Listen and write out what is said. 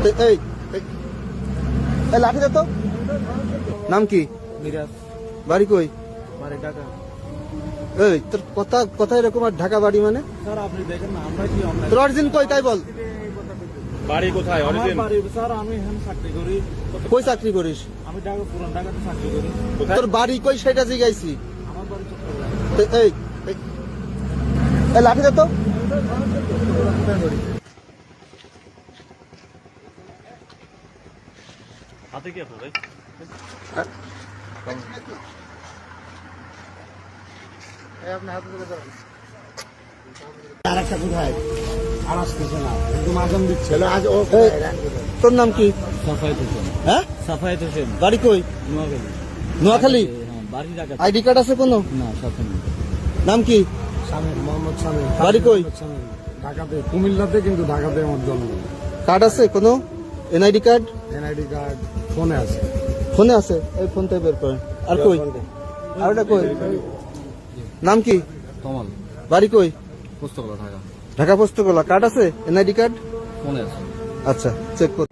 এই এই লাঠি দে তো। নাম কি? মিরাজ। বাড়ি কই? বাড়ি ঢাকা। এই তোর কথা এরকম, আর ঢাকা বাড়ি মানে? স্যার আপনি দেখেন না, আমরা কি তোর অরিজিন কই তাই বল। বাড়ি কোথায়? আমার অরিজিন বাড়ি স্যার, আমি এখানে চাকরি করি। কই চাকরি করিস? আমি ঢাকা, পুরান ঢাকাতে চাকরি করি। কোথায়? তোর বাড়ি কই সেটা জিজ্ঞাসি। আমার বাড়ি চট্টগ্রাম। এই এই লাঠি দে তো। হাতে কি আছে ভাই? আরেকটা কোথায়? আর আসতেছে না, একদম আগুন দিচ্ছে। তোর নাম কি? সাফায়েত হোসেন। হ্যাঁ, সাফায়েত হোসেন। বাড়ি কই? নোয়াখালী। নোয়াখালী? হ্যাঁ, বাড়ি ঢাকা। আইডি কার্ড আছে কোনো? না, সাথে নেই। নাম কি? স্বামী মোহাম্মদ স্বামী। বাড়ি কই? ঢাকাতে, কুমিল্লাতে, কিন্তু ঢাকাতে আমার জন্ম। কার্ড আছে কোনো? NID card? এনআইডি কার্ড ফোনে আছে। ফোনে আছে? এই ফোনটা বের করেন। আর কই? আর ওটা কই? নাম কি? তমাল। বাড়ি কই? পুস্তকলা ঢাকা। ঢাকা পোস্তগোলা। কার্ড আছে? NID card? ফোনে আছে। আচ্ছা, চেক কর।